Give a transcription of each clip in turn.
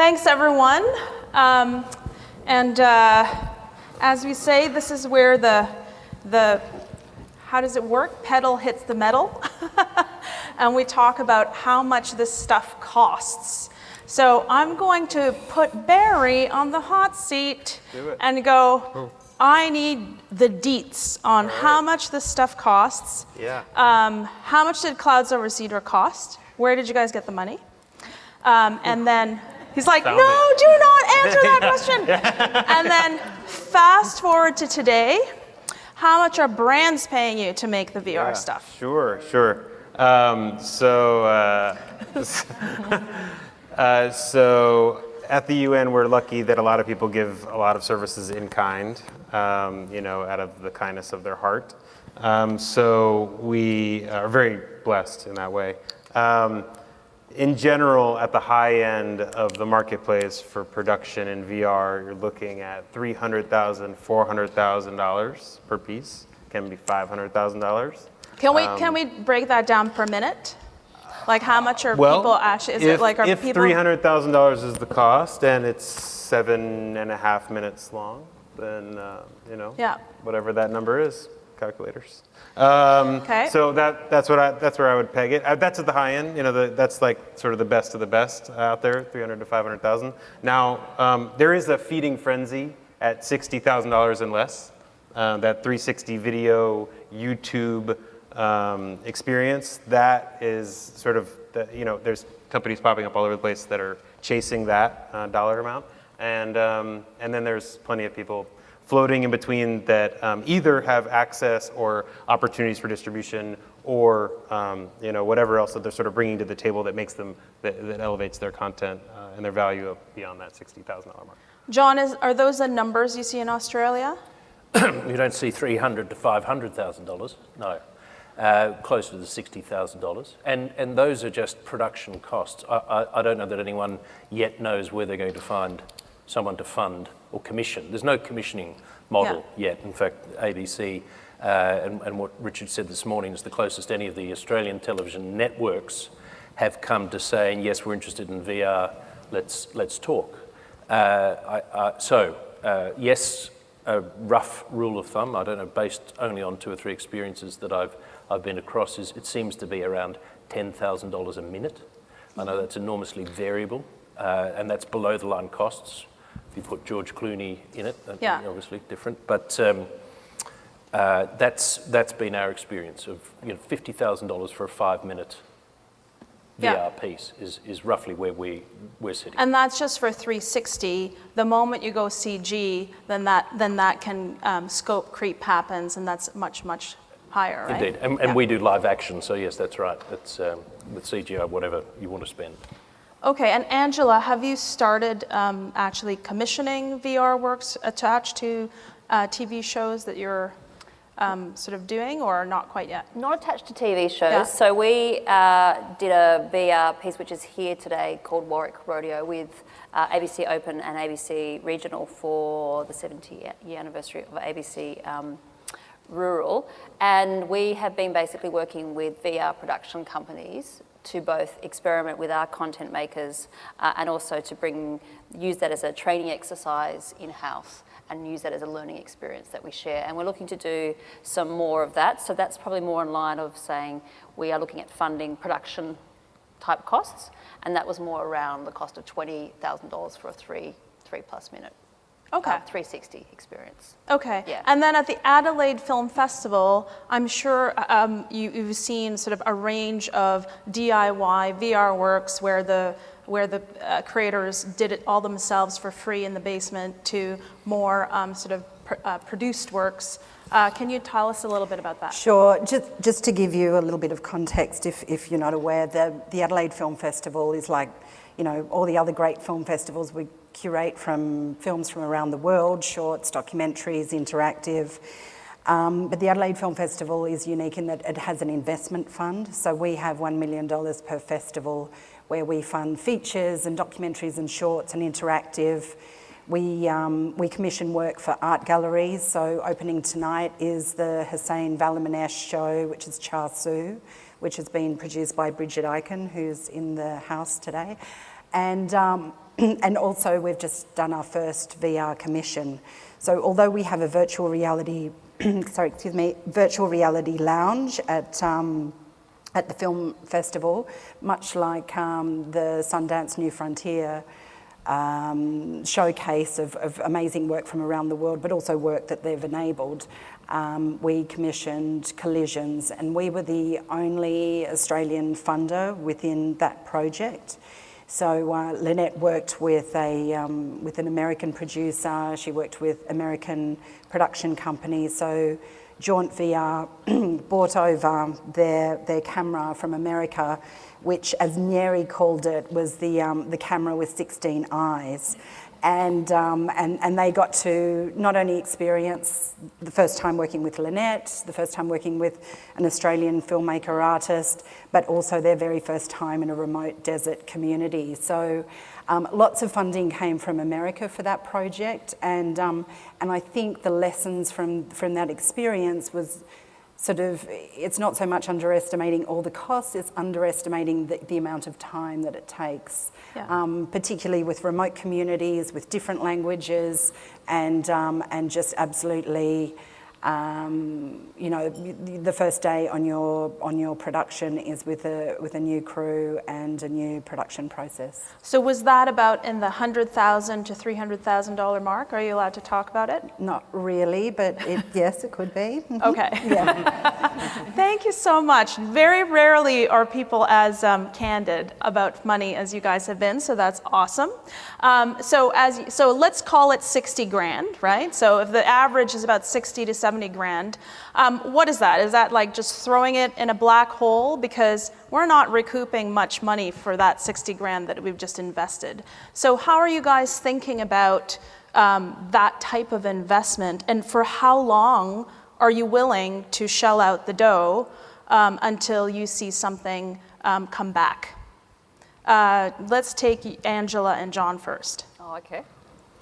Thanks, everyone. As we say, this is where the how does it work? Pedal hits the metal. And we talk about how much this stuff costs. So I'm going to put Barry on the hot seat and go, I need the deets on how much this stuff costs. Yeah. How much did Clouds Over Cedar cost? Where did you guys get the money? And then he's like, no, do not answer that question. And then fast forward to today. How much are brands paying you to make the VR stuff? Sure. So at the UN, we're lucky that a lot of people give a lot of services in kind, out of the kindness of their heart. So we are very blessed in that way. In general, at the high end of the marketplace for production in VR, you're looking at $300,000, $400,000 per piece. Can be $500,000. Can we break that down per minute? Like how much are people actually? Is it like if $300,000 is the cost and it's 7.5 minutes long, then whatever that number is, calculators. Okay. So that's where I would peg it. That's at the high end. That's like sort of the best of the best out there, 300 to 500,000. Now there is a feeding frenzy at $60,000 and less. That 360 video YouTube experience. That is sort of there's companies popping up all over the place that are chasing that dollar amount, and then there's plenty of people floating in between that either have access or opportunities for distribution or whatever else that they're sort of bringing to the table that makes them that elevates their content and their value beyond that $60,000 mark. John, are those the numbers you see in Australia? You don't see $300,000 to $500,000. No, closer to the $60,000, and those are just production costs. I don't know that anyone yet knows where they're going to find someone to fund or commission. There's no commissioning model yet. In fact, ABC and what Richard said this morning is the closest any of the Australian television networks have come to saying, yes, we're interested in VR, let's talk. Yes, a rough rule of thumb, I don't know, based only on 2 or 3 experiences that I've been across, is it seems to be around $10,000 a minute. I know that's enormously variable, and that's below the line costs. If you put George Clooney in it, that'd be obviously different. But that's been our experience of $50,000 for a 5-minute VR piece is roughly where we're sitting. And that's just for 360. The moment you go CG, then that can scope creep happens, and that's much higher, right? Indeed, and we do live action, so yes, that's right. That's with CGI, whatever you want to spend. Okay, and Angela, have you started actually commissioning VR works attached to TV shows that you're sort of doing, or not quite yet? Not attached to TV shows. So we did a VR piece which is here today called Warwick Rodeo with ABC Open and ABC Regional for the 70th year anniversary of ABC Rural. And we have been basically working with VR production companies to both experiment with our content makers and also to use that as a training exercise in-house and use that as a learning experience that we share. And we're looking to do some more of that. So that's probably more in line of saying we are looking at funding production type costs, and that was more around the cost of $20,000 for a 3+ minute 360 experience. Okay, yeah. And then at the Adelaide Film Festival, I'm sure you've seen sort of a range of DIY VR works where the creators did it all themselves for free in the basement to more produced works. Can you tell us a little bit about that? Sure. Just to give you a little bit of context, if you're not aware, the Adelaide Film Festival is like, all the other great film festivals. We curate from films from around the world, shorts, documentaries, interactive. But the Adelaide Film Festival is unique in that it has an investment fund. So we have $1 million per festival where we fund features and documentaries and shorts and interactive. We commission work for art galleries. So opening tonight is the Hussein Valamanesh show, which is Char Siu, which has been produced by Bridget Eichen, who's in the house today. And, and also we've just done our first VR commission. So although we have a virtual reality, virtual reality lounge at the film festival, much like the Sundance New Frontier showcase of amazing work from around the world, but also work that they've enabled. We commissioned Collisions, and we were the only Australian funder within that project. So Lynette worked with an American producer. She worked with American production companies. So Jaunt VR brought over their camera from America, which, as Nyeri called it, was the camera with 16 eyes. And they got to not only experience the first time working with Lynette, the first time working with an Australian filmmaker artist, but also their very first time in a remote desert community. So lots of funding came from America for that project, and I think the lessons from that experience was sort of, it's not so much underestimating all the costs, it's underestimating the amount of time that it takes, particularly with remote communities, with different languages, and just absolutely, you know, the first day on your production is with a new crew and a new production process. So was that about in the $100,000 to $300,000 mark? Are you allowed to talk about it? Not really, but yes, it could be. Okay. Yeah. Thank you so much. Very rarely are people as candid about money as you guys have been, so that's awesome. So let's call it 60 grand, right? So if the average is about 60 to 70 grand, what is that? Is that like just throwing it in a black hole? Because we're not recouping much money for that 60 grand that we've just invested. So how are you guys thinking about that type of investment, and for how long are you willing to shell out the dough until you see something come back? Let's take Angela and John first. Oh, okay.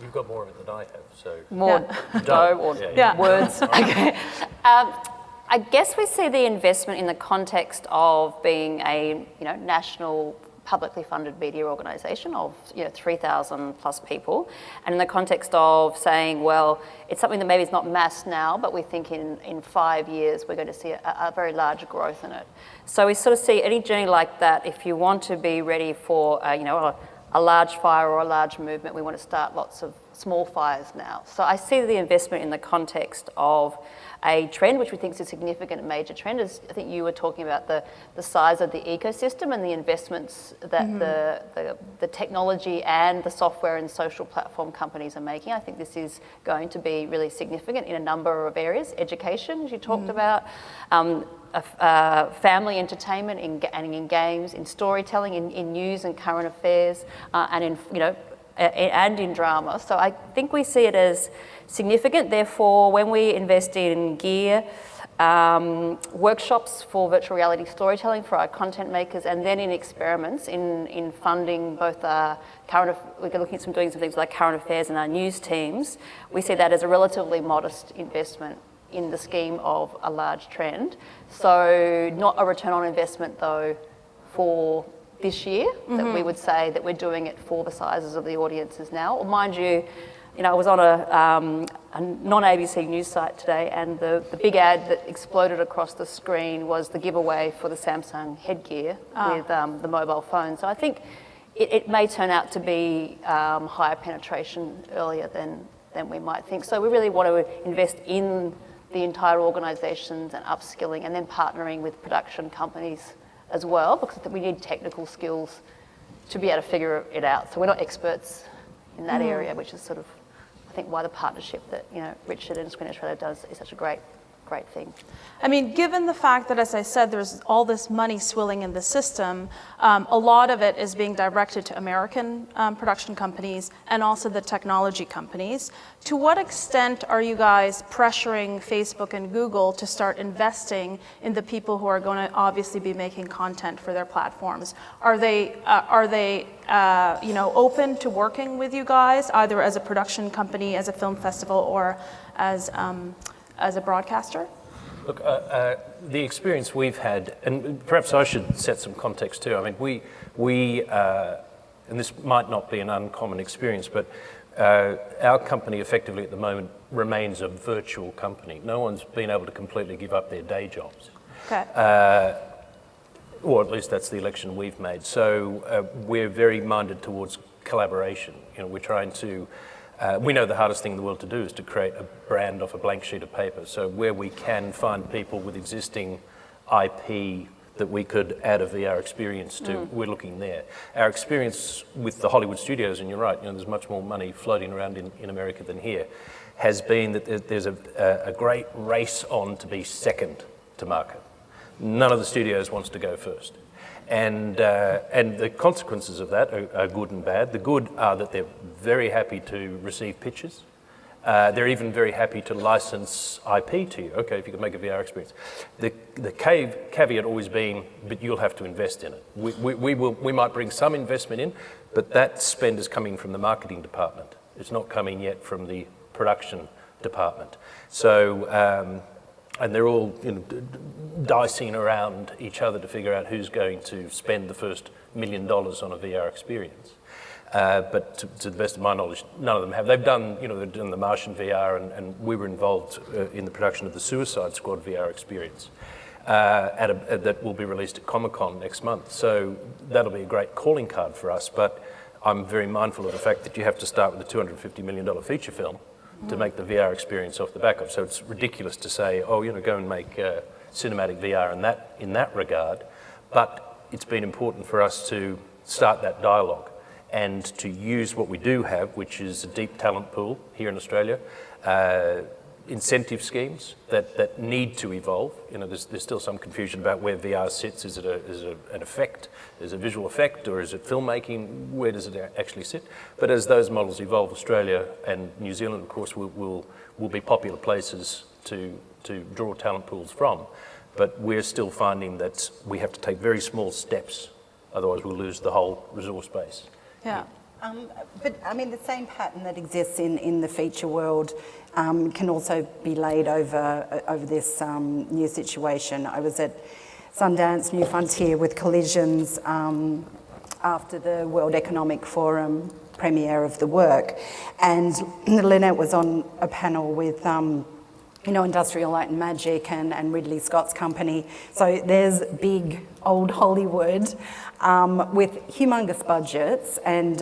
You've got more of it than I have, so... More dough or words. Okay. I guess we see the investment in the context of being a national publicly funded media organisation of 3,000 plus people, and in the context of saying, well, it's something that maybe is not mass now, but we think in 5 years we're going to see a very large growth in it. So we sort of see any journey like that. If you want to be ready for a large fire or a large movement, we want to start lots of small fires now. So I see the investment in the context of a trend, which we think is a significant major trend. As I think you were talking about the size of the ecosystem and the investments that the technology and the software and social platform companies are making. I think this is going to be really significant in a number of areas. Education, as you talked about, family entertainment, and in games, in storytelling, in news and current affairs, and in drama. So I think we see it as significant. Therefore, when we invest in gear, workshops for virtual reality storytelling for our content makers, and then in experiments in funding both our we're looking at doing some things like current affairs and our news teams, we see that as a relatively modest investment in the scheme of a large trend. So not a return on investment though for this year, that we would say that we're doing it for the sizes of the audiences now. Or mind you, I was on a non-ABC news site today, and the big ad that exploded across the screen was the giveaway for the Samsung headgear with the mobile phone. So I think it may turn out to be higher penetration earlier than we might think. So we really want to invest in the entire organisations and upskilling, and then partnering with production companies as well, because we need technical skills to be able to figure it out. So we're not experts in that area, which is sort of, I think, why the partnership that Richard and Screen Australia does is such a great thing. I mean, given the fact that, as I said, there's all this money swilling in the system, a lot of it is being directed to American production companies and also the technology companies. To what extent are you guys pressuring Facebook and Google to start investing in the people who are going to obviously be making content for their platforms? Are they open to working with you guys, either as a production company, as a film festival, or as a broadcaster? Look, the experience we've had, and perhaps I should set some context too. I mean, we and this might not be an uncommon experience, but our company effectively at the moment remains a virtual company. No one's been able to completely give up their day jobs. Okay. Or at least that's the election we've made. So we're very minded towards collaboration. You know, we're trying to, we know the hardest thing in the world to do is to create a brand off a blank sheet of paper. So where we can find people with existing IP that we could add a VR experience to, we're looking there. Our experience with the Hollywood studios, and you're right, you know, there's much more money floating around in America than here, has been that there's a great race on to be second to market. None of the studios wants to go first. And the consequences of that are good and bad. The good are that they're very happy to receive pitches. They're even very happy to license IP to you. Okay, if you can make a VR experience. The caveat always being, but you'll have to invest in it. We might bring some investment in, but that spend is coming from the marketing department. It's not coming yet from the production department. So, and they're all, you know, dicing around each other to figure out who's going to spend the first $1 million on a VR experience. But to the best of my knowledge, none of them have. They've done, you know, they've done the Martian VR, and we were involved in the production of the Suicide Squad VR experience that will be released at Comic-Con next month. So that'll be a great calling card for us. But I'm very mindful of the fact that you have to start with a $250 million feature film to make the VR experience off the back of. So it's ridiculous to say, oh, you know, go and make cinematic VR in that regard. But it's been important for us to start that dialogue and to use what we do have, which is a deep talent pool here in Australia, incentive schemes that need to evolve. You know, there's still some confusion about where VR sits. Is it an effect? Is it a visual effect, or is it filmmaking? Where does it actually sit? But as those models evolve, Australia and New Zealand, of course, will be popular places to draw talent pools from. But we're still finding that we have to take very small steps, otherwise we'll lose the whole resource base. Yeah. But I mean, the same pattern that exists in the feature world can also be laid over this new situation. I was at Sundance New Frontier with Collisions after the World Economic Forum premiere of the work, and Lynette was on a panel with Industrial Light and Magic and Ridley Scott's company. So there's big old Hollywood with humongous budgets and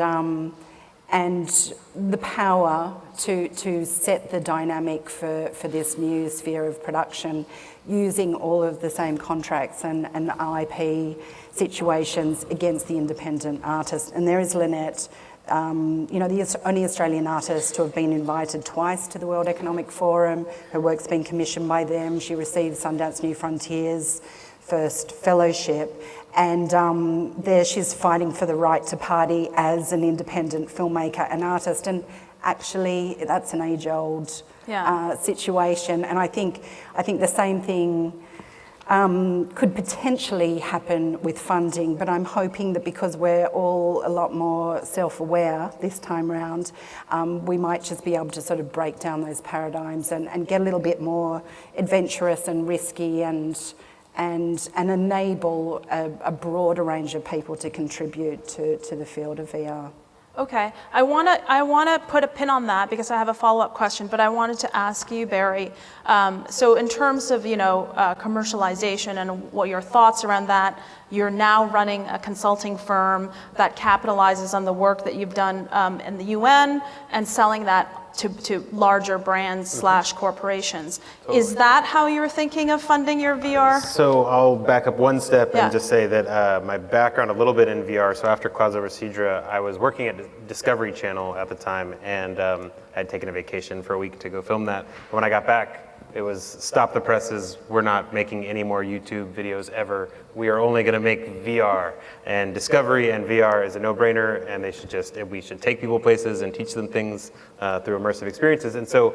the power to set the dynamic for this new sphere of production, using all of the same contracts and IP situations against the independent artist. And there is Lynette, the only Australian artist to have been invited twice to the World Economic Forum. Her work's been commissioned by them. She received Sundance New Frontiers first fellowship, and there she's fighting for the right to party as an independent filmmaker and artist. And actually, that's an age-old situation. And I think the same thing could potentially happen with funding, but I'm hoping that because we're all a lot more self-aware this time round, we might just be able to sort of break down those paradigms and get a little bit more adventurous and risky and enable a broader range of people to contribute to the field of VR. Okay, I want to put a pin on that because I have a follow-up question, but I wanted to ask you, Barry, so in terms of, commercialization and what your thoughts around that, you're now running a consulting firm that capitalizes on the work that you've done in the UN and selling that to larger brands / corporations. Totally. Is that how you're thinking of funding your VR? So I'll back up one step and just say that my background a little bit in VR, so after Clouds Over Sidra, I was working at Discovery Channel at the time, and had taken a vacation for a week to go film that. When I got back, it was stop the presses, we're not making any more YouTube videos ever. We are only gonna make VR. And Discovery and VR is a no-brainer, and we should take people places and teach them things through immersive experiences. And so,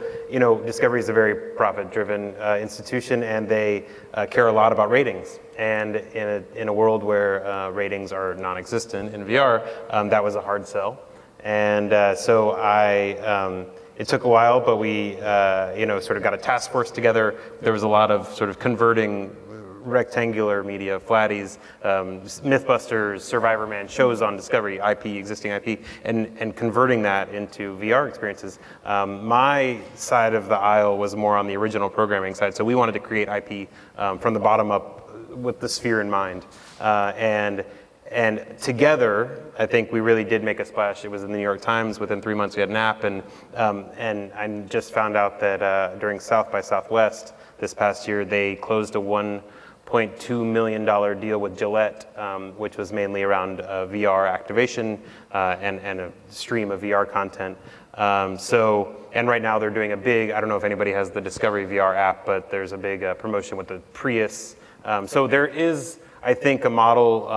Discovery is a very profit-driven institution, and they care a lot about ratings. And in a world where ratings are non-existent in VR, that was a hard sell. And so it took a while, but we, sort of got a task force together. There was a lot of sort of converting rectangular media, Flatties, Mythbusters, Survivor Man, shows on Discovery, existing IP, and converting that into VR experiences. My side of the aisle was more on the original programming side, so we wanted to create IP from the bottom up with the Sphere in mind. And together, I think we really did make a splash. It was in the New York Times. Within 3 months, we had an app, and I just found out that during South by Southwest this past year, they closed a $1.2 million deal with Gillette, which was mainly around VR activation and a stream of VR content. And right now they're doing a big, I don't know if anybody has the Discovery VR app, but there's a big promotion with the Prius. So there is, I think, a model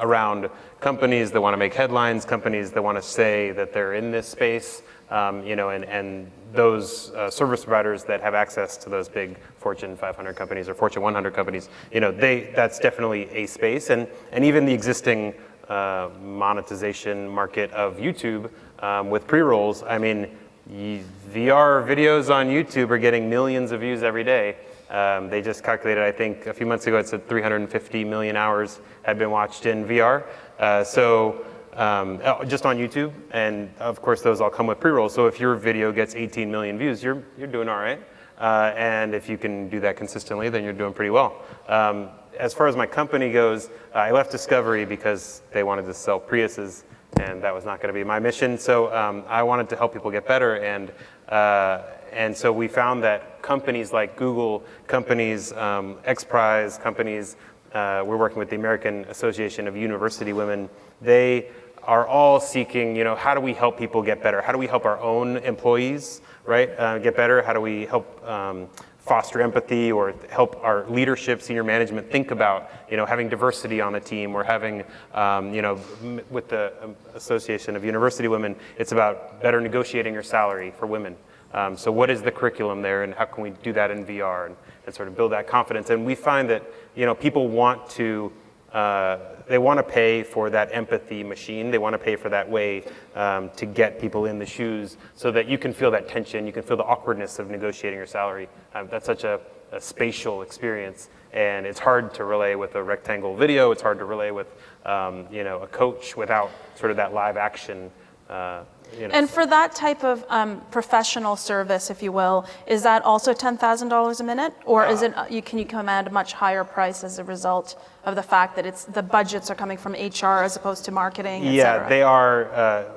around companies that want to make headlines, companies that want to say that they're in this space, and those service providers that have access to those big Fortune 500 companies or Fortune 100 companies, that's definitely a space. And even the existing monetization market of YouTube with pre-rolls, I mean, VR videos on YouTube are getting millions of views every day. They just calculated, I think a few months ago, it said 350 million hours had been watched in VR. Just on YouTube, and of course those all come with pre-rolls. So if your video gets 18 million views, you're doing all right. And if you can do that consistently, then you're doing pretty well. As far as my company goes, I left Discovery because they wanted to sell Priuses, and that was not going to be my mission. So I wanted to help people get better, and so we found that companies like Google, companies, XPRIZE, companies, we're working with the American Association of University Women. They are all seeking, how do we help people get better? How do we help our own employees, right, get better? How do we help foster empathy or help our leadership, senior management think about, having diversity on the team, or having, with the Association of University Women, it's about better negotiating your salary for women. So what is the curriculum there, and how can we do that in VR and sort of build that confidence? And we find that, people want to, they want to pay for that empathy machine. They want to pay for that way to get people in the shoes so that you can feel that tension, you can feel the awkwardness of negotiating your salary. That's such a spatial experience, and it's hard to relay with a rectangle video. It's hard to relay with, a coach without sort of that live action. And for that type of professional service, if you will, is that also $10,000 a minute, or is it can you command a much higher price as a result of the fact that the budgets are coming from HR as opposed to marketing, et cetera? Yeah, they are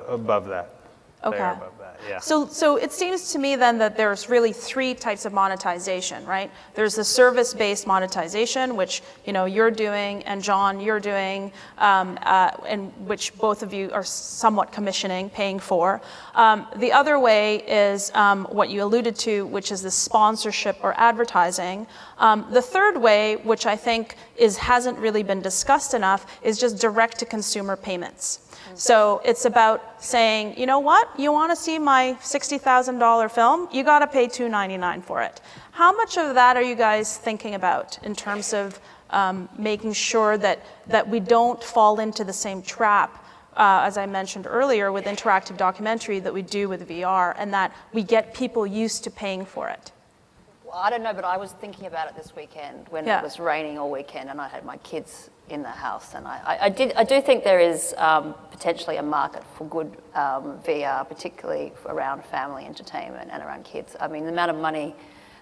above that. Okay. They are above that. Yeah. So it seems to me then that there's really three types of monetization, right? There's the service-based monetization, which you're doing, and John, you're doing, and which both of you are somewhat commissioning, paying for. The other way is what you alluded to, which is the sponsorship or advertising. The third way, which I think hasn't really been discussed enough, is just direct-to-consumer payments. So it's about saying, you know what, you want to see my $60,000 film, you got to pay $299 for it. How much of that are you guys thinking about in terms of making sure that we don't fall into the same trap, as I mentioned earlier, with interactive documentary that we do with VR, and that we get people used to paying for it? Well, I don't know, but I was thinking about it this weekend when it was raining all weekend, and I had my kids in the house, and I do think there is potentially a market for good VR, particularly around family entertainment and around kids. I mean, the amount of money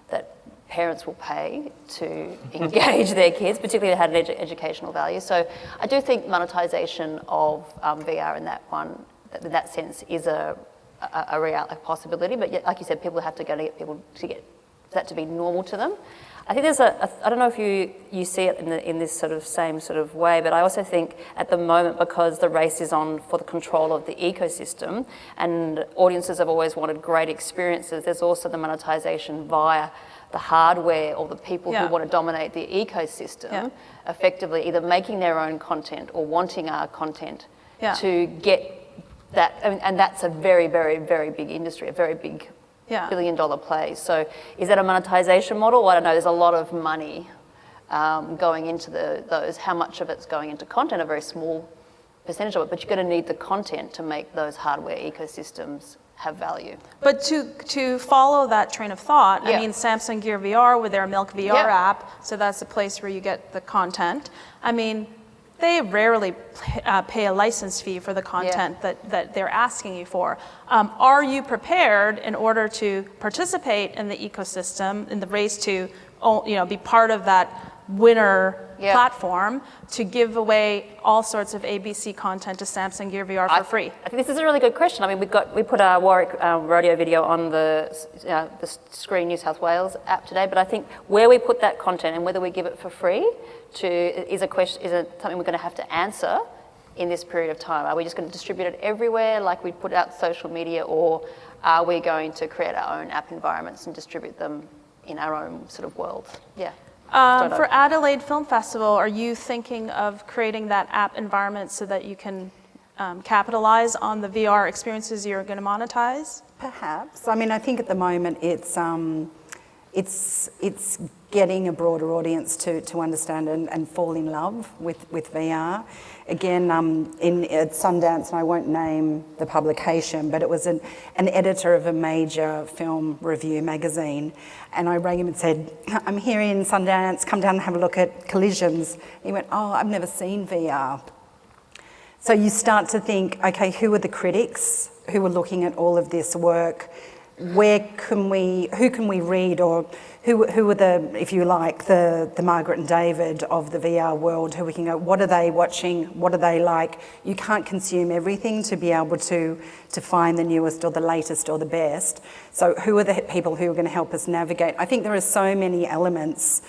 that parents will pay to engage their kids, particularly if it had an educational value. So I do think monetization of VR in that sense is a possibility. But yet, like you said, people have to get people to get that to be normal to them. I think there's I don't know if you see it in this sort of same sort of way, but I also think at the moment, because the race is on for the control of the ecosystem, and audiences have always wanted great experiences, there's also the monetization via the hardware or the people who want to dominate the ecosystem, effectively either making their own content or wanting our content to get that. And that's a very, very, very big industry, a very big billion-dollar play. So is that a monetization model? Well, I don't know. There's a lot of money going into those. How much of it's going into content? A very small percentage of it. But you're going to need the content to make those hardware ecosystems have value. But to follow that train of thought, I Yeah. mean, Samsung Gear VR with their Milk VR Yeah. app, so that's the place where you get the content. I mean, they rarely pay a license fee for the content that they're asking you for. Are you prepared in order to participate in the ecosystem, in the race to be part of that winner platform, to give away all sorts of ABC content to Samsung Gear VR for free? I think this is a really good question. I mean, we put our Warwick rodeo video on the Screen New South Wales app today, but I think where we put that content and whether we give it for free is something we're going to have to answer in this period of time. Are we just going to distribute it everywhere like we put out social media, or are we going to create our own app environments and distribute them in our own sort of world? Yeah. For Adelaide Film Festival, are you thinking of creating that app environment so that you can capitalize on the VR experiences you're going to monetize? Perhaps. I mean, I think at the moment it's getting a broader audience to understand and fall in love with VR. Again, at Sundance, and I won't name the publication, but it was an editor of a major film review magazine, and I rang him and said, I'm here in Sundance, come down and have a look at Collisions. He went, oh, I've never seen VR. So you start to think, okay, who are the critics who are looking at all of this work? Who can we read, or who are the, if you like, the Margaret and David of the VR world, who we can go, what are they watching, what are they like? You can't consume everything to be able to find the newest or the latest or the best. So who are the people who are going to help us navigate? I think there are so many elements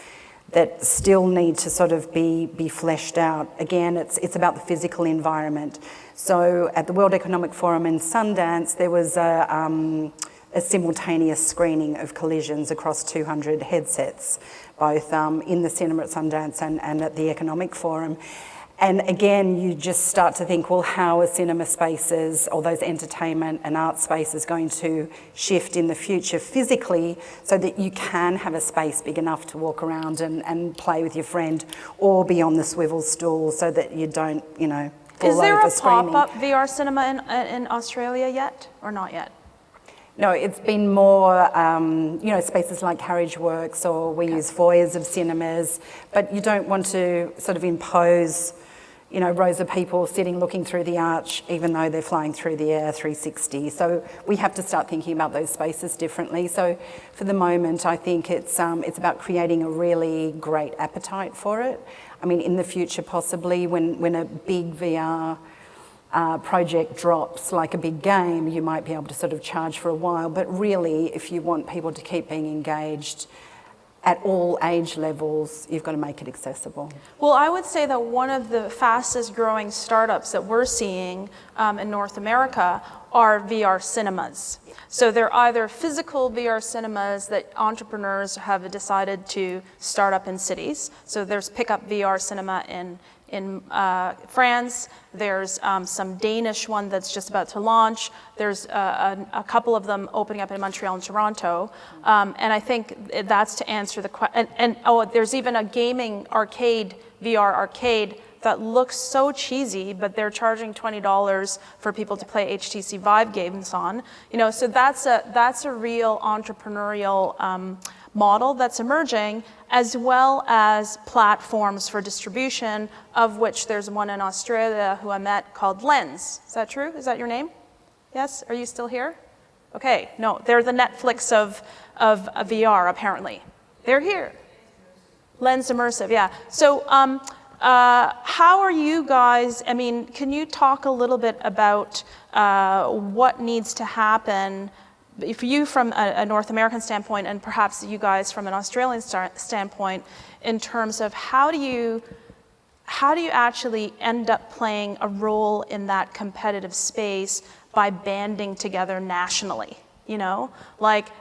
that still need to sort of be fleshed out. Again, it's about the physical environment. So at the World Economic Forum in Sundance, there was a simultaneous screening of Collisions across 200 headsets, both in the cinema at Sundance and at the Economic Forum. And again, you just start to think, well, how are cinema spaces, or those entertainment and art spaces, going to shift in the future physically so that you can have a space big enough to walk around and play with your friend, or be on the swivel stool so that you don't, fall over Is there a screaming. pop-up VR cinema in Australia yet, or not yet? No, it's been more, spaces like Carriage Works, or we use foyers of cinemas, but you don't want to sort of impose, rows of people sitting looking through the arch, even though they're flying through the air 360. So we have to start thinking about those spaces differently. So for the moment, I think it's about creating a really great appetite for it. I mean, in the future, possibly, when a big VR project drops, like a big game, you might be able to sort of charge for a while. But really, if you want people to keep being engaged at all age levels, you've got to make it accessible. Well, I would say that one of the fastest growing startups that we're seeing in North America are VR cinemas. So they're either physical VR cinemas that entrepreneurs have decided to start up in cities. So there's Pickup VR Cinema in France. There's some Danish one that's just about to launch. There's a couple of them opening up in Montreal and Toronto. And I think that's to answer the question. There's even a gaming arcade, VR arcade, that looks so cheesy, but they're charging $20 for people to play HTC Vive games on. So that's a real entrepreneurial model that's emerging, as well as platforms for distribution, of which there's one in Australia who I met called Lens. Is that true? Is that your name? Yes? Are you still here? Okay, no, they're the Netflix of VR, apparently. They're here. Lens Immersive, yeah. So how are you guys, can you talk a little bit about what needs to happen for you from a North American standpoint, and perhaps you guys from an Australian standpoint, in terms of how do you actually end up playing a role in that competitive space by banding together nationally?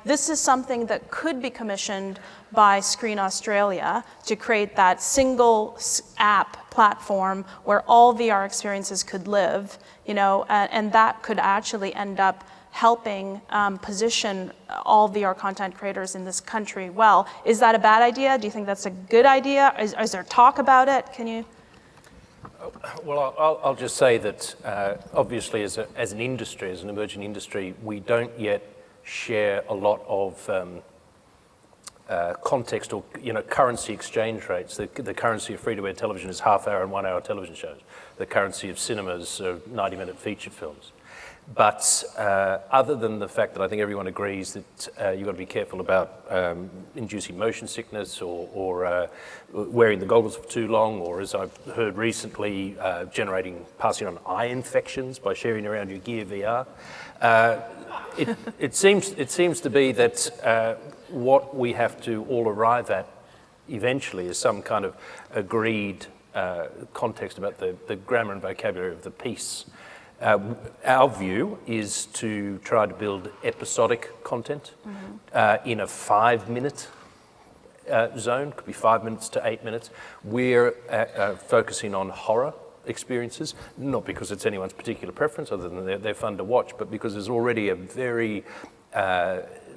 This is something that could be commissioned by Screen Australia to create that single app platform where all VR experiences could live, and that could actually end up helping position all VR content creators in this country well. Is that a bad idea? Do you think that's a good idea? Is there talk about it? Can you? Well, I'll just say that obviously as an industry, as an emerging industry, we don't yet share a lot of context or currency exchange rates. The currency of free-to-air television is half-hour and one-hour television shows. The currency of cinemas are 90-minute feature films. But other than the fact that I think everyone agrees that you've got to be careful about inducing motion sickness or wearing the goggles for too long, or as I've heard recently, passing on eye infections by sharing around your Gear VR. It seems to be that what we have to all arrive at eventually is some kind of agreed context about the grammar and vocabulary of the piece. Our view is to try to build episodic content in a 5-minute zone, could be 5 minutes to 8 minutes. We're focusing on horror experiences, not because it's anyone's particular preference, other than they're fun to watch, but because there's already a very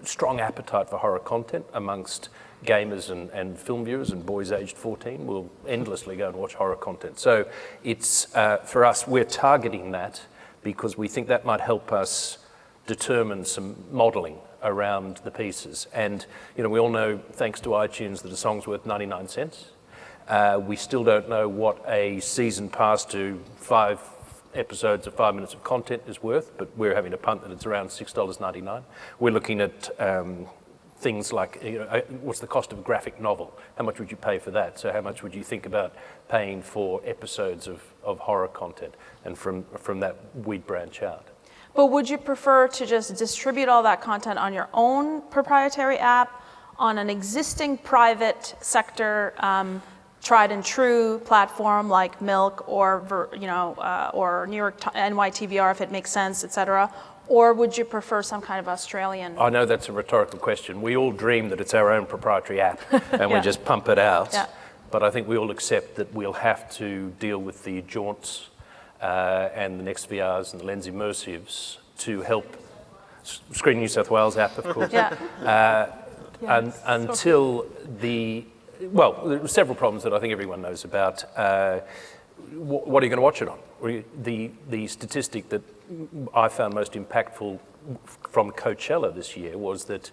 strong appetite for horror content amongst gamers and film viewers, and boys aged 14 will endlessly go and watch horror content. So it's, for us, we're targeting that because we think that might help us determine some modelling around the pieces. And we all know, thanks to iTunes, that a song's worth 99 cents. We still don't know what a season pass to 5 episodes of 5 minutes of content is worth, but we're having a punt that it's around $6.99. We're looking at things like, what's the cost of a graphic novel? How much would you pay for that? So how much would you think about paying for episodes of horror content? And from that, we'd branch out. But would you prefer to just distribute all that content on your own proprietary app, on an existing private sector, tried and true platform like Milk or New York NYTVR if it makes sense, et cetera? Or would you prefer some kind of Australian? I know that's a rhetorical question. We all dream that it's our own proprietary app and we just pump it out. Yeah. But I think we all accept that we'll have to deal with the Jaunts and the Next VRs and the Lens Immersives to help Screen New South Wales app, of course. Until there are several problems that I think everyone knows about. What are you going to watch it on? The statistic that I found most impactful from Coachella this year was that,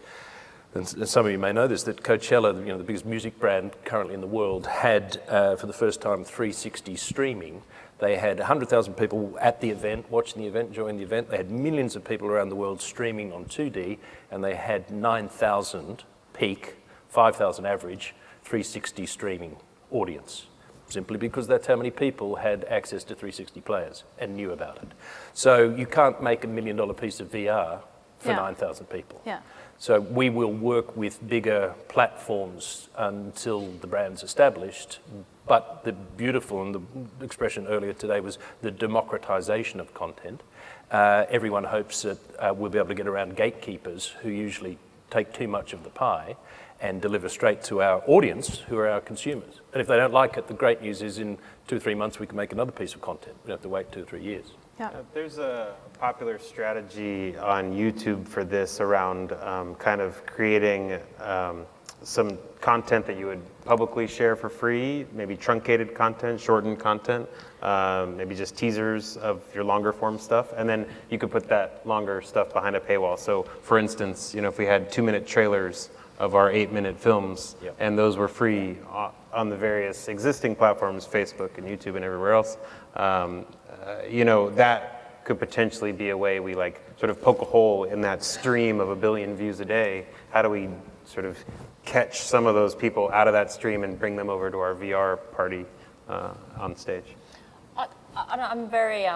and some of you may know this, that Coachella, the biggest music brand currently in the world, had for the first time 360 streaming. They had 100,000 people at the event, watching the event, enjoying the event. They had millions of people around the world streaming on 2D, and they had 9,000 peak, 5,000 average, 360 streaming audience, simply because that's how many people had access to 360 players and knew about it. So you can't make $1 million piece of VR for 9,000 people. Yeah. So we will work with bigger platforms until the brand's established. But the beautiful, and the expression earlier today was the democratization of content. Everyone hopes that we'll be able to get around gatekeepers who usually take too much of the pie and deliver straight to our audience, who are our consumers. And if they don't like it, the great news is in 2 or 3 months we can make another piece of content. We don't have to wait 2 or 3 years. Yeah. There's a popular strategy on YouTube for this around kind of creating some content that you would publicly share for free, maybe truncated content, shortened content, maybe just teasers of your longer form stuff, and then you could put that longer stuff behind a paywall. So for instance, if we had 2-minute trailers of our 8-minute films, and those were free on the various existing platforms, Facebook and YouTube and everywhere else, that could potentially be a way we sort of poke a hole in that stream of 1 billion views a day. How do we sort of catch some of those people out of that stream and bring them over to our VR party on stage? I'm very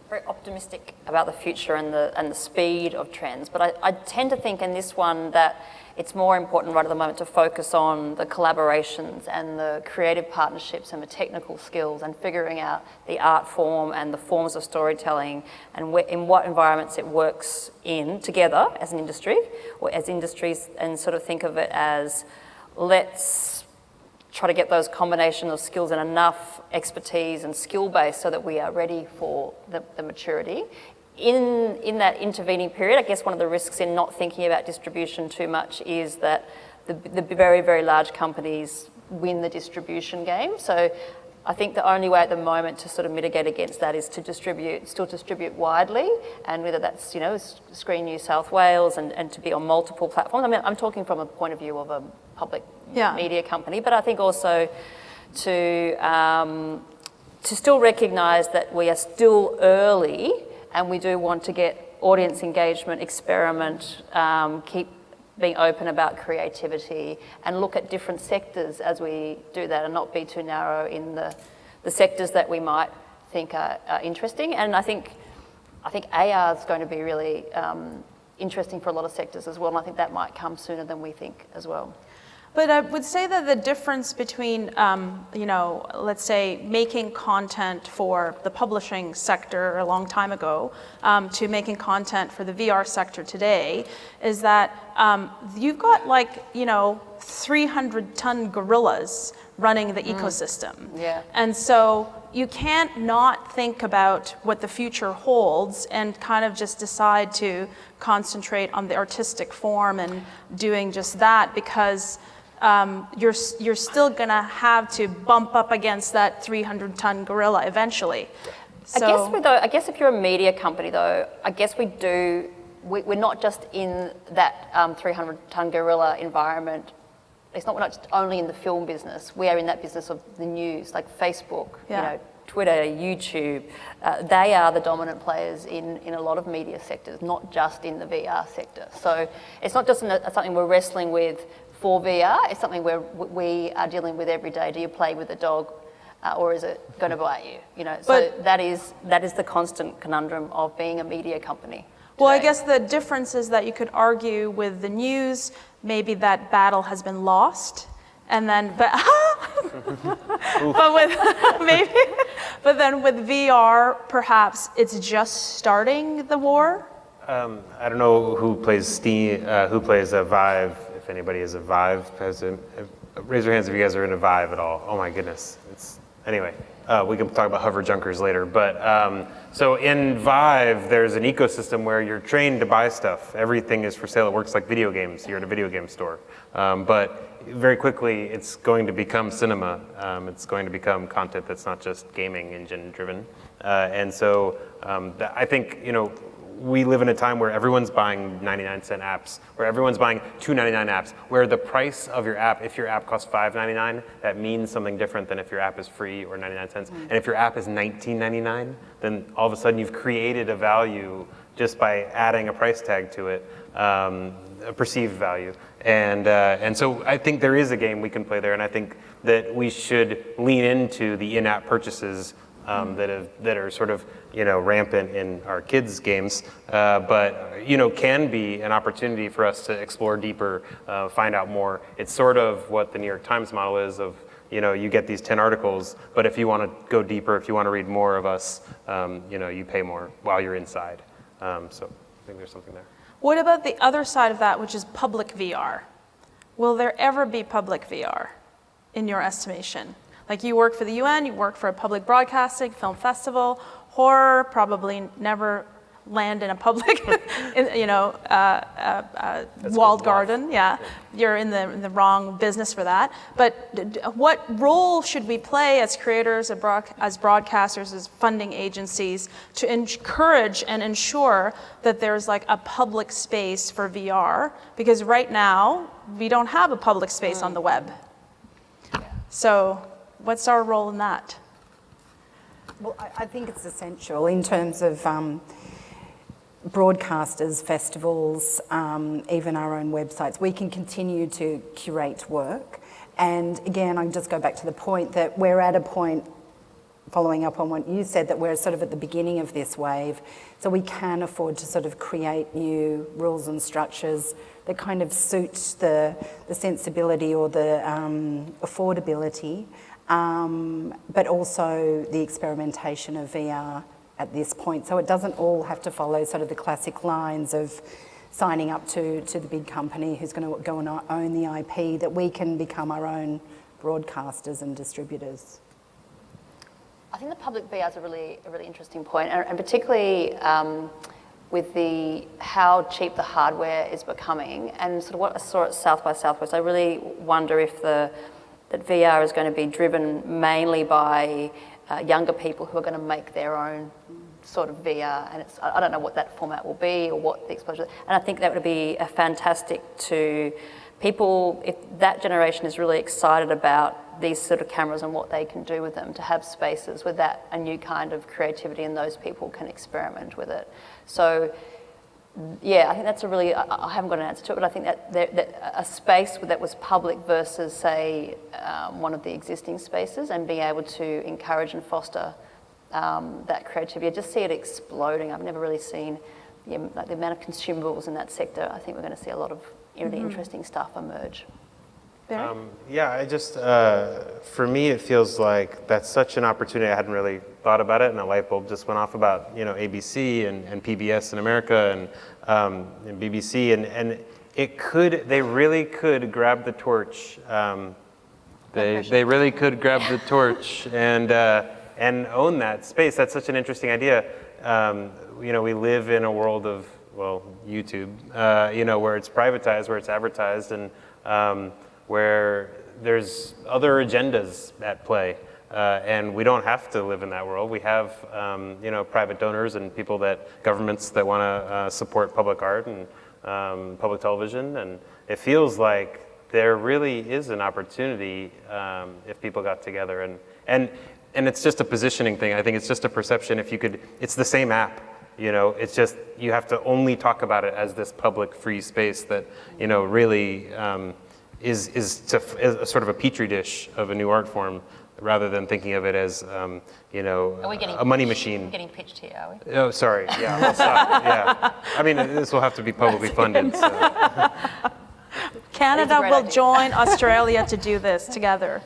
very optimistic about the future and the speed of trends, but I tend to think in this one that it's more important right at the moment to focus on the collaborations and the creative partnerships and the technical skills and figuring out the art form and the forms of storytelling and in what environments it works in together as an industry or as industries, and sort of think of it as, let's try to get those combination of skills and enough expertise and skill base so that we are ready for the maturity. In that intervening period, I guess one of the risks in not thinking about distribution too much is that the very, very large companies win the distribution game. So I think the only way at the moment to sort of mitigate against that is to still distribute widely, and whether that's, Screen New South Wales and to be on multiple platforms. I mean, I'm talking from a point of view of a public media company, but I think also to still recognise that we are still early, and we do want to get audience engagement, experiment, keep being open about creativity, and look at different sectors as we do that, and not be too narrow in the sectors that we might think are interesting. And I think AR is going to be really interesting for a lot of sectors as well, and I think that might come sooner than we think as well. But I would say that the difference between, let's say making content for the publishing sector a long time ago to making content for the VR sector today is that you've got 300-ton gorillas running the ecosystem. Yeah. And so you can't not think about what the future holds and kind of just decide to concentrate on the artistic form and doing just that, because you're still going to have to bump up against that 300-ton gorilla eventually. So, I guess if you're a media company, though, I guess we're not just in that 300-ton gorilla environment. We're not just only in the film business. We are in that business of the news, like Facebook, Twitter, YouTube. They are the dominant players in a lot of media sectors, not just in the VR sector. So it's not just something we're wrestling with for VR, it's something we are dealing with every day. Do you play with a dog, or is it going to bite you? So that is the constant conundrum of being a media company. Well, I guess the difference is that you could argue with the news, maybe that battle has been lost, and then but then with VR, perhaps it's just starting the war. I don't know who plays Steam, who plays a Vive. If anybody is a Vive, raise your hands if you guys are into Vive at all. Oh my goodness. Anyway, we can talk about hover junkers later. But so in Vive, there's an ecosystem where you're trained to buy stuff. Everything is for sale. It works like video games. You're at a video game store. But very quickly, it's going to become cinema. It's going to become content that's not just gaming engine driven. And so I think, we live in a time where everyone's buying 99-cent apps, where everyone's buying $2.99 apps, where the price of your app, if your app costs $5.99, that means something different than if your app is free or 99 cents. And if your app is $19.99, then all of a sudden you've created a value just by adding a price tag to it, a perceived value. And so I think there is a game we can play there, and I think that we should lean into the in-app purchases that are sort of rampant in our kids' games, but can be an opportunity for us to explore deeper, find out more. It's sort of what the New York Times model is of you get these 10 articles, but if you want to go deeper, if you want to read more of us, you pay more while you're inside. So I think there's something there. What about the other side of that, which is public VR? Will there ever be public VR, in your estimation? Like, you work for the UN, you work for a public broadcasting, film festival, horror, probably never land in a public, walled garden. Yeah, you're in the wrong business for that. But what role should we play as creators, as broadcasters, as funding agencies to encourage and ensure that there's like a public space for VR? Because right now, we don't have a public space on the web. So what's our role in that? Well, I think it's essential in terms of broadcasters, festivals, even our own websites. We can continue to curate work. And again, I just go back to the point that we're at a point, following up on what you said, that we're sort of at the beginning of this wave. So we can afford to sort of create new rules and structures that kind of suit the sensibility or the affordability, but also the experimentation of VR at this point. So it doesn't all have to follow sort of the classic lines of signing up to the big company who's going to go and own the IP, that we can become our own broadcasters and distributors. I think the public VR is a really interesting point, and particularly with how cheap the hardware is becoming, and sort of what I saw at South by Southwest. I really wonder if the that VR is going to be driven mainly by younger people who are going to make their own sort of VR, and I don't know what that format will be or what the exposure, and I think that would be fantastic to people, if that generation is really excited about these sort of cameras and what they can do with them, to have spaces with that, a new kind of creativity, and those people can experiment with it. So yeah, I think that's a really, I haven't got an answer to it, but I think that a space that was public versus, say, one of the existing spaces, and being able to encourage and foster that creativity. I just see it exploding. I've never really seen the amount of consumables in that sector. I think we're going to see a lot of really interesting stuff emerge. Yeah, I just, for me, it feels like that's such an opportunity. I hadn't really thought about it, and a light bulb just went off about, ABC and PBS in America and BBC, and they really could grab the torch. They really could grab the torch and own that space. That's such an interesting idea. We live in a world of, YouTube, where it's privatized, where it's advertised, and where there's other agendas at play. And we don't have to live in that world. We have, private donors and governments that want to support public art and public television. And it feels like there really is an opportunity if people got together. And it's just a positioning thing. I think it's just a perception. It's the same app. It's just you have to only talk about it as this public free space that, really is a sort of a petri dish of a new art form, rather than thinking of it as, Are we getting a money machine. We're getting pitched here, are we? Oh, sorry. Yeah, I'll stop. Yeah. I mean, this will have to be publicly funded. So. Canada will join Australia to do this together.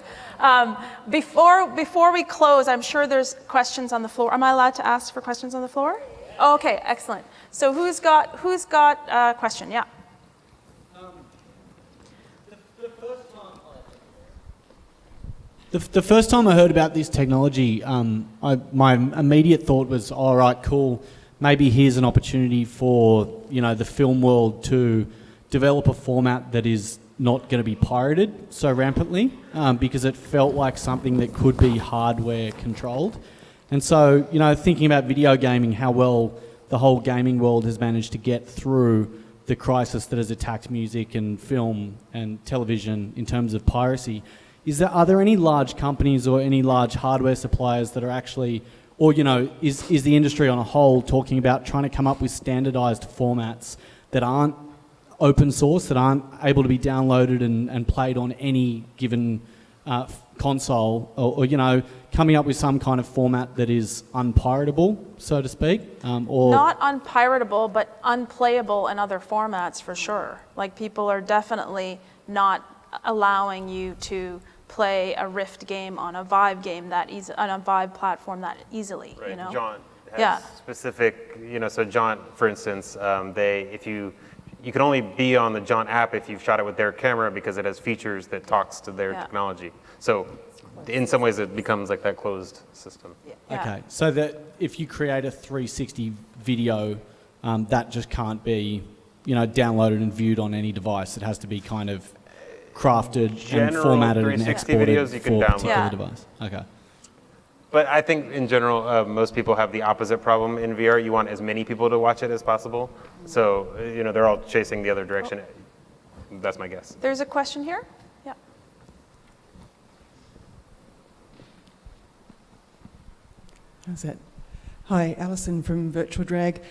Before we close, I'm sure there's questions on the floor. Am I allowed to ask for questions on the floor? Okay, excellent. So who's got a question? Yeah. The first time I heard about this technology, my immediate thought was, all right, cool. Maybe here's an opportunity for the film world to develop a format that is not going to be pirated so rampantly, because it felt like something that could be hardware controlled. And so, thinking about video gaming, how well the whole gaming world has managed to get through the crisis that has attacked music and film and television in terms of piracy. Are there any large companies or any large hardware suppliers that are actually, or is the industry on a whole talking about trying to come up with standardized formats that aren't open source, that aren't able to be downloaded and played on any given console, or coming up with some kind of format that is unpiratable, so to speak? Or not unpiratable, but unplayable in other formats for sure. Like, people are definitely not allowing you to play a Rift game on a Vive game on a Vive platform that easily. Right. Jaunt has Yeah. specific. So Jaunt, for instance, you can only be on the Jaunt app if you've shot it with their camera, because it has features that talks to their technology. So in some ways it becomes like that closed system. Yeah. Okay, so that if you create a 360 video, that just can't be, downloaded and viewed on any device. It has to be kind of crafted and formatted and 360 exported videos you can for a download. particular Yeah. device. Okay. But I think in general, most people have the opposite problem in VR. You want as many people to watch it as possible. So, they're all chasing the other direction. That's my guess. There's a question here. Yeah. How's that? Hi, Alison from Virtual Drag.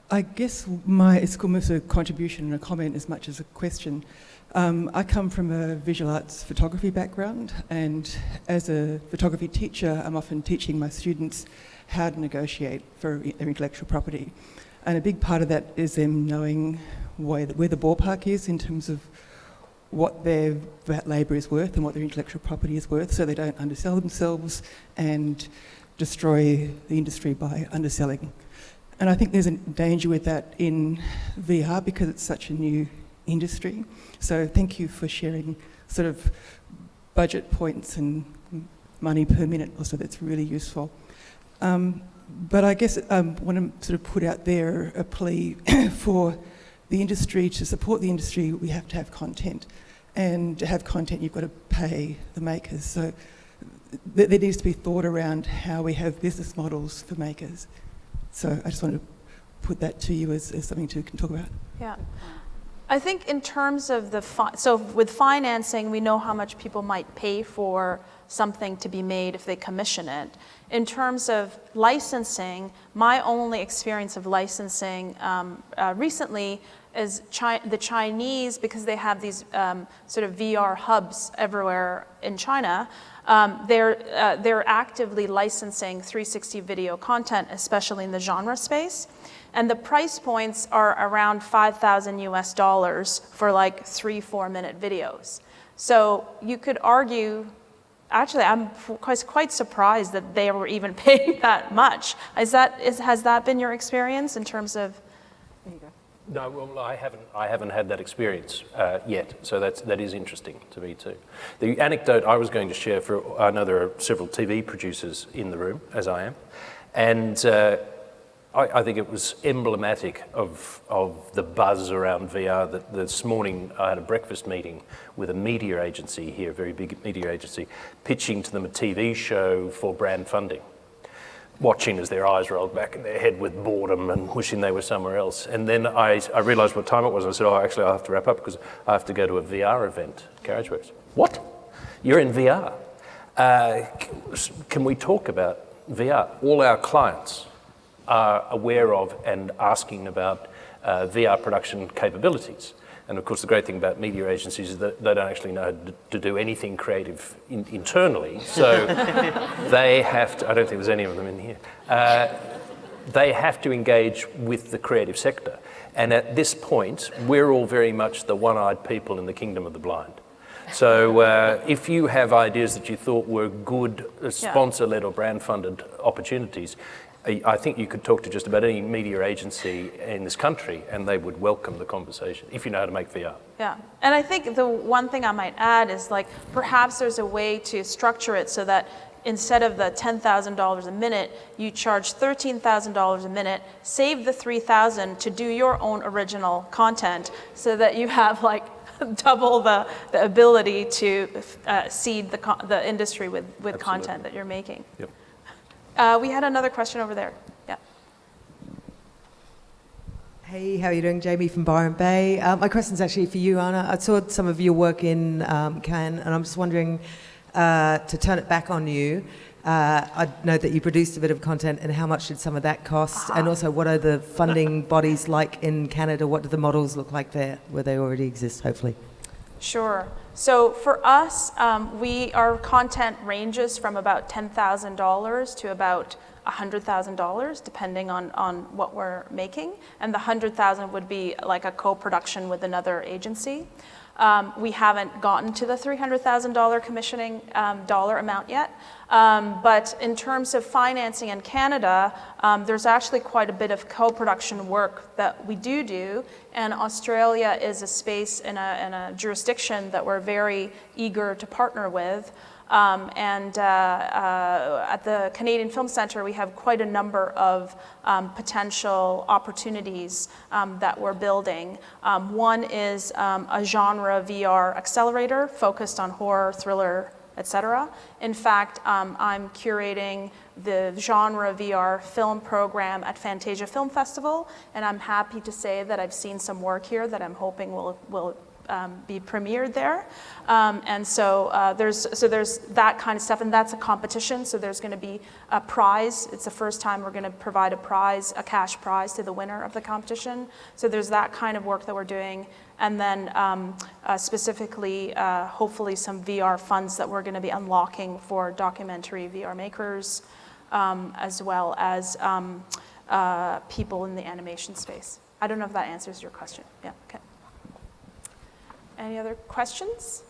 I guess it's almost a contribution and a comment as much as a question. I come from a visual arts photography background, and as a photography teacher, I'm often teaching my students how to negotiate for their intellectual property. And a big part of that is them knowing where the ballpark is in terms of what their labour is worth and what their intellectual property is worth, so they don't undersell themselves and destroy the industry by underselling. And I think there's a danger with that in VR because it's such a new industry. So thank you for sharing sort of budget points and money per minute also. That's really useful. But I guess I want to sort of put out there a plea for the industry. To support the industry, we have to have content. and to have content, you've got to pay the makers. So there needs to be thought around how we have business models for makers. So I just wanted to put that to you as something to talk about. Yeah. I think in terms of so with financing, we know how much people might pay for something to be made if they commission it. In terms of licensing, my only experience of licensing recently is the Chinese, because they have these sort of VR hubs everywhere in China. They're actively licensing 360 video content, especially in the genre space. And the price points are around $5,000 for like 3-4 minute videos. So you could argue, actually, I'm quite surprised that they were even paying that much. Has that been your experience in terms of? There you go. No, well, I haven't had that experience yet, so that is interesting to me too. The anecdote I was going to share, I know there are several TV producers in the room, as I am, and I think it was emblematic of the buzz around VR. That this morning I had a breakfast meeting with a media agency here, a very big media agency, pitching to them a TV show for brand funding, watching as their eyes rolled back in their head with boredom and wishing they were somewhere else. And then I realised what time it was. I said, actually, I'll have to wrap up because I have to go to a VR event, Carriageworks. What? You're in VR? Can we talk about VR? All our clients are aware of and asking about VR production capabilities. And of course, the great thing about media agencies is that they don't actually know how to do anything creative internally. So they have to, I don't think there's any of them in here, they have to engage with the creative sector. And at this point, we're all very much the one-eyed people in the kingdom of the blind. So if you have ideas that you thought were good sponsor-led or brand-funded opportunities, I think you could talk to just about any media agency in this country and they would welcome the conversation, if you know how to make VR. Yeah, and I think the one thing I might add is like perhaps there's a way to structure it so that instead of the $10,000 a minute, you charge $13,000 a minute, save the $3,000 to do your own original content so that you have like double the ability to seed the industry with content that you're making. Yep. We had another question over there. Yeah. Hey, how are you doing? Jamie from Byron Bay. My question's actually for you, Ana. I saw some of your work in Cannes, and I'm just wondering, to turn it back on you, I know that you produced a bit of content, and how much did some of that cost? And also, what are the funding bodies like in Canada? What do the models look like there, where they already exist, hopefully? Sure. So for us, our content ranges from about $10,000 to about $100,000, depending on what we're making. And the $100,000 would be like a co-production with another agency. We haven't gotten to the $300,000 commissioning dollar amount yet. But in terms of financing in Canada, there's actually quite a bit of co-production work that we do. And Australia is a space in a jurisdiction that we're very eager to partner with. At the Canadian Film Centre, we have quite a number of potential opportunities that we're building. One is a genre VR accelerator focused on horror, thriller, etc. In fact, I'm curating the genre VR film program at Fantasia Film Festival, and I'm happy to say that I've seen some work here that I'm hoping will be premiered there. There's that kind of stuff, and that's a competition, so there's going to be a prize. It's the first time we're going to provide a prize, a cash prize to the winner of the competition. So there's that kind of work that we're doing. And then specifically, hopefully some VR funds that we're going to be unlocking for documentary VR makers, as well as people in the animation space. I don't know if that answers your question. Yeah, okay. Any other questions?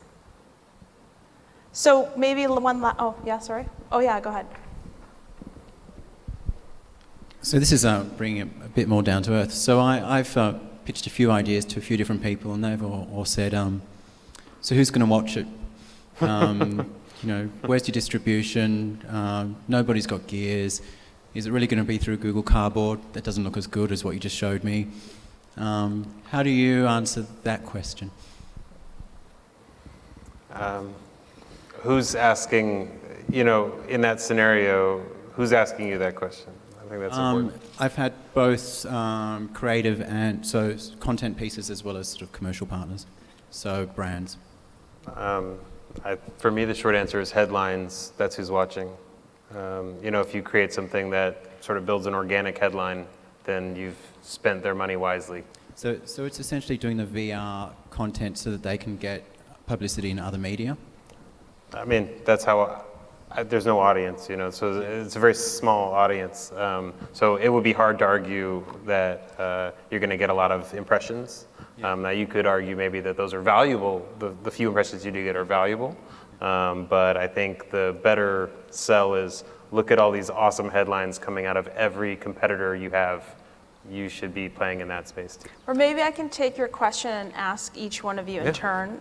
So maybe one oh, yeah, sorry. Oh, yeah, go ahead. So this is bringing it a bit more down to earth. So I've pitched a few ideas to a few different people, and they've all said, so who's going to watch it? Where's your distribution? Nobody's got gears. Is it really going to be through Google Cardboard? That doesn't look as good as what you just showed me. How do you answer that question? Who's asking, in that scenario, who's asking you that question? I think that's important. I've had both creative and so content pieces as well as sort of commercial partners, so brands. For me, the short answer is headlines. That's who's watching. If you create something that sort of builds an organic headline, then you've spent their money wisely. So it's essentially doing the VR content so that they can get publicity in other media? I mean, that's how, there's no audience, so it's a very small audience. So it would be hard to argue that you're going to get a lot of impressions. Now you could argue maybe that those are valuable, the few impressions you do get are valuable. But I think the better sell is look at all these awesome headlines coming out of every competitor you have. You should be playing in that space too. Or maybe I can take your question and ask each one of you in turn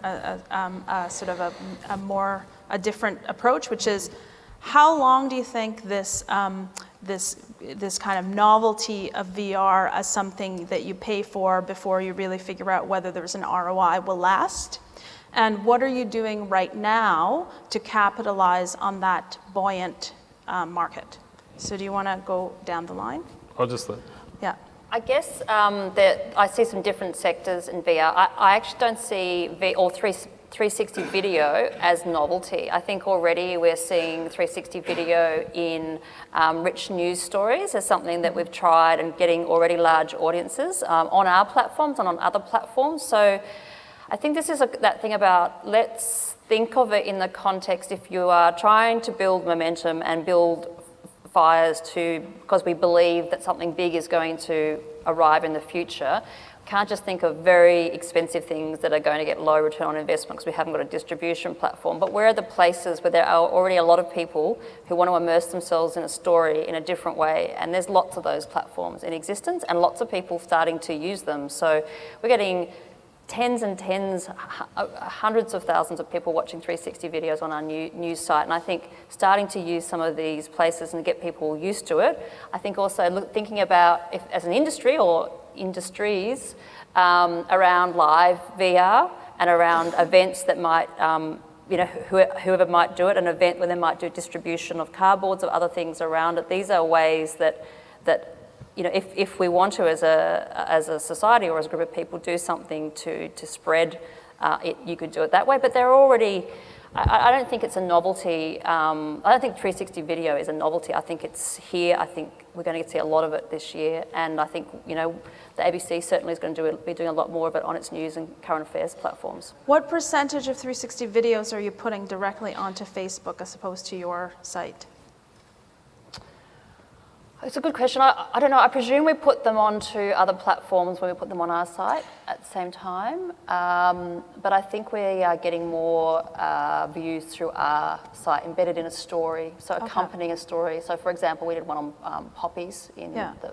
sort of a different approach, which is, how long do you think this this kind of novelty of VR as something that you pay for before you really figure out whether there's an ROI will last? And what are you doing right now to capitalize on that buoyant market? So do you want to go down the line? I'll just Yeah. I guess that I see some different sectors in VR. I actually don't see 360 video as novelty. I think already we're seeing 360 video in rich news stories as something that we've tried and getting already large audiences on our platforms and on other platforms. So I think this is that thing about, let's think of it in the context, if you are trying to build momentum and build fires because we believe that something big is going to arrive in the future, can't just think of very expensive things that are going to get low return on investment because we haven't got a distribution platform. But where are the places where there are already a lot of people who want to immerse themselves in a story in a different way? And there's lots of those platforms in existence and lots of people starting to use them. So we're getting tens and tens, hundreds of thousands of people watching 360 videos on our news site. And I think starting to use some of these places and get people used to it. I think also thinking about, if as an industry or industries, around live VR and around events that might, whoever might do it, an event where they might do distribution of cardboards or other things around it. These are ways that if we want to, as a society or as a group of people, do something to spread it, you could do it that way. But they're already, I don't think it's a novelty. I don't think 360 video is a novelty. I think it's here. I think we're going to see a lot of it this year. And I think, the ABC certainly is going to be doing a lot more of it on its news and current affairs platforms. What percentage of 360 videos are you putting directly onto Facebook as opposed to your site? It's a good question. I don't know. I presume we put them onto other platforms when we put them on our site at the same time. But I think we are getting more views through our site, embedded in a story, so accompanying a story. So, for example, we did one on poppies in the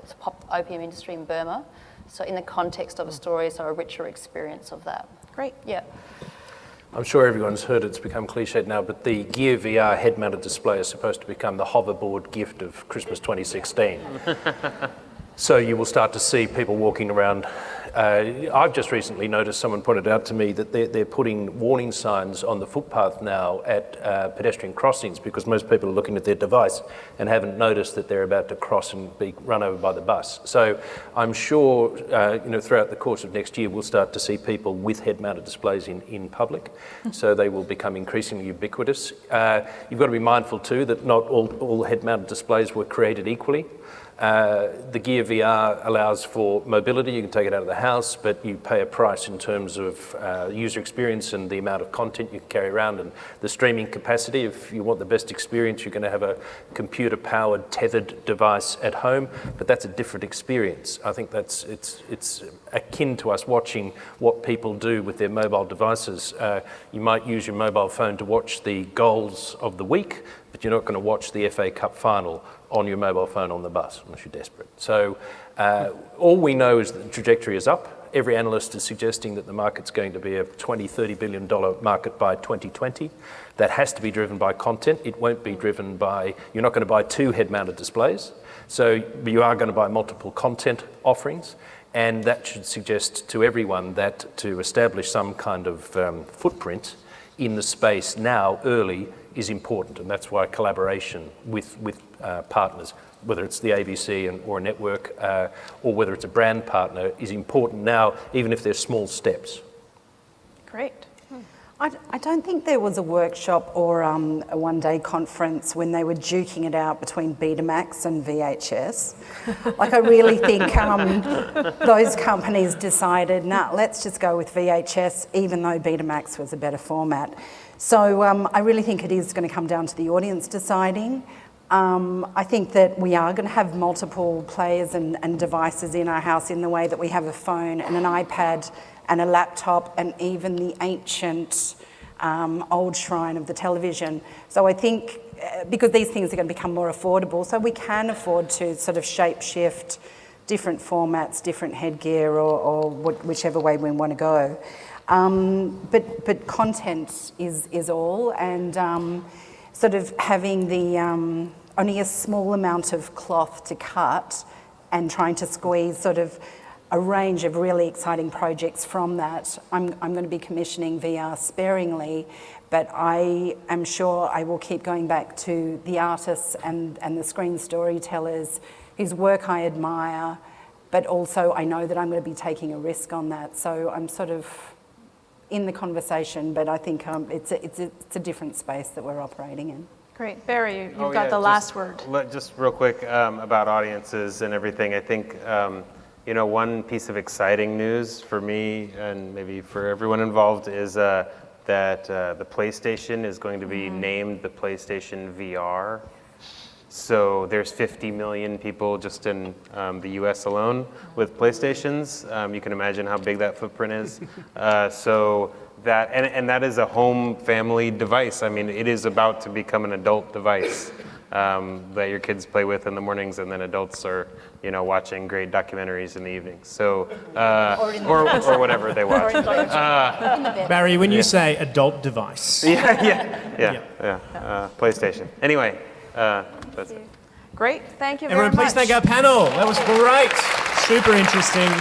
opium industry in Burma. So in the context of a story, so a richer experience of that. Great. Yeah. I'm sure everyone's heard it's become cliched now, but the Gear VR head-mounted display is supposed to become the hoverboard gift of Christmas 2016. So you will start to see people walking around. I've just recently noticed, someone pointed out to me that they're putting warning signs on the footpath now at pedestrian crossings because most people are looking at their device and haven't noticed that they're about to cross and be run over by the bus. So I'm sure throughout the course of next year we'll start to see people with head-mounted displays in public. So they will become increasingly ubiquitous. You've got to be mindful too that not all head-mounted displays were created equally. The Gear VR allows for mobility. You can take it out of the house, but you pay a price in terms of user experience and the amount of content you can carry around and the streaming capacity. If you want the best experience, you're going to have a computer-powered tethered device at home, but that's a different experience. I think it's akin to us watching what people do with their mobile devices. You might use your mobile phone to watch the goals of the week, but you're not going to watch the FA Cup final on your mobile phone on the bus unless you're desperate. So all we know is that the trajectory is up. Every analyst is suggesting that the market's going to be a $20-30 billion market by 2020. That has to be driven by content. It won't be driven by, you're not going to buy 2 head-mounted displays. So you are going to buy multiple content offerings. And that should suggest to everyone that to establish some kind of footprint in the space now early is important, and that's why collaboration with partners, whether it's the ABC or a network, or whether it's a brand partner, is important now, even if they're small steps. Great. I don't think there was a workshop or a one-day conference when they were duking it out between Betamax and VHS. Like, I really think those companies decided, nah, let's just go with VHS, even though Betamax was a better format. So I really think it is going to come down to the audience deciding. I think that we are going to have multiple players and devices in our house in the way that we have a phone and an iPad and a laptop and even the ancient old shrine of the television. So I think because these things are going to become more affordable, so we can afford to sort of shape shift different formats, different headgear or whichever way we want to go. But content is all, and sort of having the only a small amount of cloth to cut and trying to squeeze sort of a range of really exciting projects from that. I'm going to be commissioning VR sparingly, but I am sure I will keep going back to the artists and the screen storytellers whose work I admire, but also I know that I'm going to be taking a risk on that. So I'm sort of in the conversation, but I think it's a different space that we're operating in. Great. Barry, you've got the last word. Just real quick about audiences and everything. I think one piece of exciting news for me and maybe for everyone involved is that the PlayStation is going to be named the PlayStation VR. So there's 50 million people just in the US alone with PlayStations. You can imagine how big that footprint is. So that, and that is a home family device. I mean, it is about to become an adult device that your kids play with in the mornings, and then adults are, watching great documentaries in the evening. So, or whatever they watch. Barry, when you say adult device. Yeah. PlayStation. Anyway, that's it. Great. Thank you very Everyone, much. please thank our panel. That was great. Super interesting.